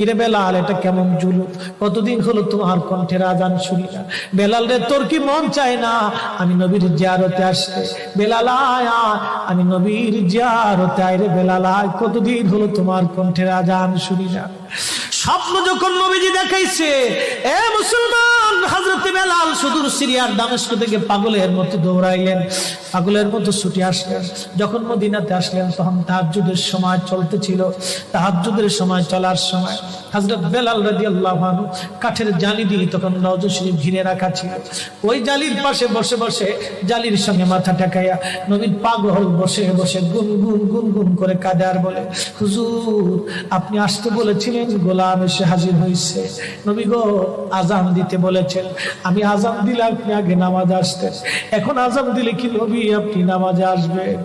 রে বেলাল, এটা কেমন জুলুম, কতদিন হলো তোমার কণ্ঠের আজান শুনি না। বেলাল রে, তোর কি মন চায় না আমি নবীর জিয়ারতে আসতে? বেলাল আয়, আমি নবীর জিয়ারতে আয় রে বেলাল আয়, কতদিন হলো তোমার কণ্ঠের আজান শুনি না। স্বপ্ন যখন নবীজি দেখাইছে, এ মুসলমান, হযরত বেলাল সুদূর সিরিয়ার দামেস্ক থেকে পাগলের মতো দৌড়াইলেন, পাগলের মতো ছুটে আসলেন। যখন মদিনাতে আসলেন তখন তাহাজ্জুদের সময় চলতেছিল। তাহাজ্জুদের সময় চলার সময় হযরত বেলাল রাদিয়াল্লাহু আনহু কাঠের জালি দিয়ে তখন রওজা শরীফ ঘিরে রাখা ছিল। ওই জালির পাশে বসে বসে জালির সঙ্গে মাথা ঠেকাইয়া নবীর পাগল বসে বসে গুনগুন গুনগুন করে কাঁদে আর বলে, হুজুর আপনি আসতে বলেছিলেন, গোলাম এসে হাজির হয়েছে। নবী গো, আজান দিতে বলেছেন, আমি আজান দিলে আপনি আগে নামাজ আসতেন, এখন আজান দিলে কি নবী আপনি নামাজে আসবেন?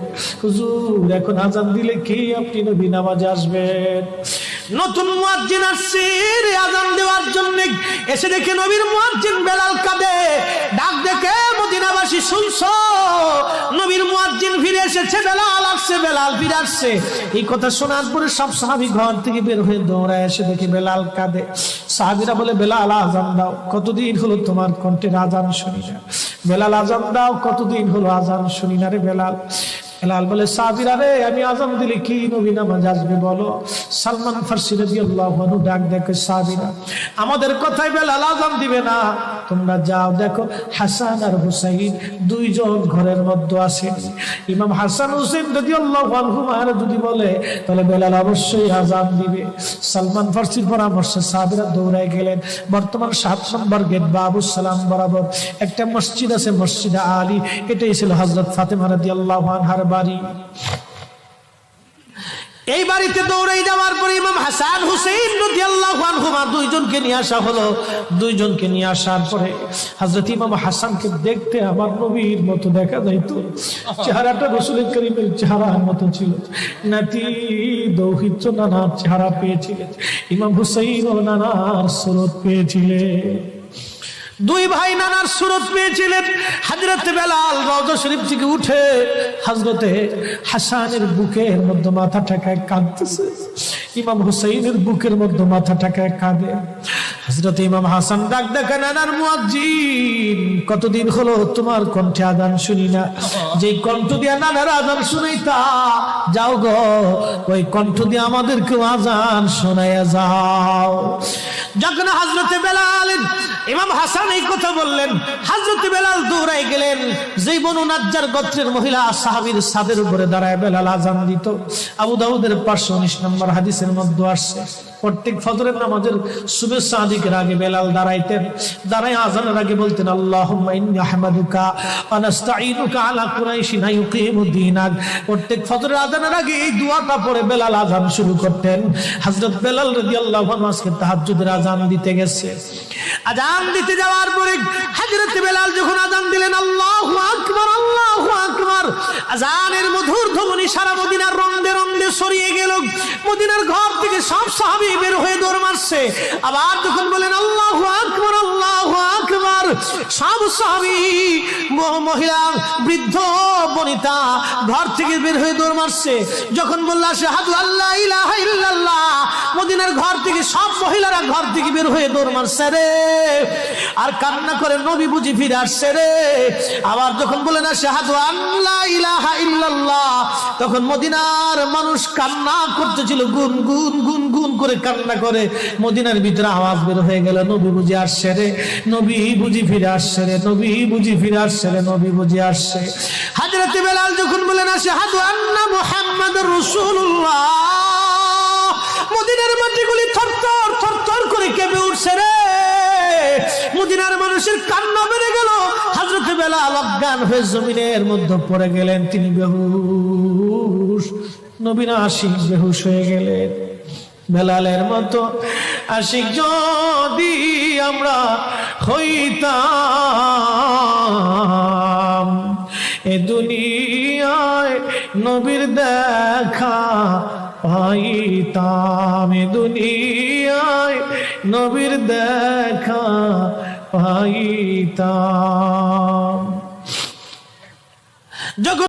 হুজুর এখন আজান দিলে কি আপনি নবী নামাজে আসবেন? নতুন মুয়াজ্জিন আসছে আজান দেওয়ার জন্য, এসে দেখে নবীর মুয়াজ্জিন বেলাল কাঁদে। ডাক দেখে মদিনাবাসী শুনছো, নবীর মুয়াজ্জিন ফিরে এসেছে, বেলাল আসছে, বেলাল ফিরে আসছে। এই কথা শোনার পরে সব সাহাবী ঘর থেকে বের হয়ে দৌড়ায় এসে দেখে বেলাল কাঁদে। সাহাবীরা বলে, বেলাল আজান দাও, কতদিন হলো তোমার কণ্ঠের আজান শুনি না। বেলাল আজান দাও, কতদিন হলো আজান শুনি না রে বেলাল। বেলাল বলে, সাহাবীরা রে, আমি আজান দিলে কি নবী নামাজ আসবে বলো? সালমান ফারসি রাদিয়াল্লাহু আনহু ডাক দেখে, সাহাবীরা আমাদের কথাই বেলাল আজান দিবে না, তোমরা যাও দেখো হাসান আর হুসাইন দুইজন ঘরের মধ্যে আছেন। ইমাম হাসান হুসাইন রাদিয়াল্লাহু আনহুমা যদি বলে তাহলে বেলাল অবশ্যই আজান দিবে। সালমান ফারসির পরামর্শে সাহাবীরা দৌড়ায় গেলেন। বর্তমান 7 নম্বর গেট বাবুস সালাম বরাবর একটা মসজিদ আছে, মসজিদে আলী। এটাই ছিল হযরত ফাতেমা রাদিয়াল্লাহু আনহার বাড়ি। এই বাড়িতে দৌড়ে যাওয়ার পরে ইমাম হাসান হুসাইন রাদিয়াল্লাহু আনহুমা দুইজনকে নিয়ে আসা হলো। দুইজনকে নিয়ে আসার পরে হযরত ইমাম হাসানকে দেখতে আমার নবীর মতো দেখা যাইতো, চেহারাটা রাসূল করিমের চেহারার মতো ছিল। নাতি দৌহিত্র নানার চেহারা পেয়েছিলেন, ইমাম হুসাইন ও নানার সুরত পেয়েছিলেন। দুই ভাই নানার সুরত পেয়েছিলেন। হযরত বেলাল রওজা শরীফ থেকে উঠে হযরতে হাসানের বুকের মধ্যে মাথা ঠেকায় কাঁদতেছে, ইমাম হুসাইনের বুকের মধ্যে মাথা ঠেকায় কাঁদে। হযরত ইমাম হাসান ডাক দেখে, নানার মুয়াজ্জিন, কতদিন হলো তোমার কণ্ঠে আজান শুনি না। যে কণ্ঠ দিয়া নানার আজান শুনাইতা, যাও গো ওই কণ্ঠ দিয়ে আমাদেরকে আজান শোনাইয়া যাও। যখন হযরতে বেলাল ইমাম হাসান এই কথা বললেন, হযরত বেলাল দৌড়ায় গেলেন। যেই বনু নাজ্জার গোত্রের মহিলা সাহাবীর ছাদের উপরে দাঁড়ায় বেলাল আজান দিত। আবু দাউদের 519 নম্বর হাদিসের মধ্যে আসছে, প্রত্যেক ফজরের নামাজের শুভেচ্ছা আদিকের আগে বেলাল দাঁড়াইতেন। দাঁড়ায় আজানের আগে বলতেন, আল্লাহুম্মা ইন্নী আহমাদুকা ওয়া নাস্তাঈনুকা আলা কুরাইশিন ইউকিমুদ্দীনাক। প্রত্যেক ফজরের আজানের আগে এই দোয়াটা পড়ে বেলাল আজান শুরু করতেন। হযরত বেলাল রাদিয়াল্লাহু আনহু আজকে তাহাজ্জুদের আজান দিতে গেছে। আজান দিতে যাওয়ার পরে হযরত বেলাল যখন আজান দিলেন, আল্লাহু আকবার, আল্লাহু আকবার, আজানের মধুর ধ্বনি সারা মদিনার রন্দে রন্দে ছড়িয়ে গেল। মদিনার ঘর থেকে সব সাহাবী বের হয়ে দৌড় মারছে। আবার যখন বলেন আল্লাহু আকবার, আল্লাহু আকবার, সব সাহাবী, মহিলা, বৃদ্ধ, বনিতা ঘর থেকে বের হয়ে দৌড় মারছে। যখন বলল আশহাদু আল্লা ইলাহা ইল্লাল্লাহ, মদিনার ঘর থেকে সব মহিলারা ঘর থেকে বের হয়ে দৌড় মারছে রে, আর কান্না করে, নবী বুঝি ফিরে আসছে রে। আবার যখন বলেন আশহাদু আল্লা ইলাহা ইল্লাল্লাহ, তখন মদিনার মানুষ কান্না করতেছিল, গুন গুন গুন গুন করে কান্না করে। মদিনার ভিতরে আওয়াজ বের হয়ে গেল, নবী বুঝি আসছে রে, নবী বুঝি ফিরে আসছে রে, নবী বুঝি ফিরে আসছে রে, নবী বুঝি আসছে। হযরত বেলাল যখন বলেন আশহাদু আন্না মুহাম্মাদুর রাসূলুল্লাহ, মদিনার মাটিগুলি থরথর থরথর করে কেঁপে উঠছে রে। মদিনার মানুষের কান্না বেড়ে গেল। হযরত বেলাল অজ্ঞান হয়ে জমিনের মধ্যে পড়ে গেলেন, তিনি বেহুশ। নবীর আশিক বেহুশ হয়ে গেলেন। বেলালের মতো আশিক যদি আমরা হইতাম, এ দুনিয়ায় নবীর দেখা পাইতাম, এ দুনিয়ায় নবীর দেখা পাইতাম। যখন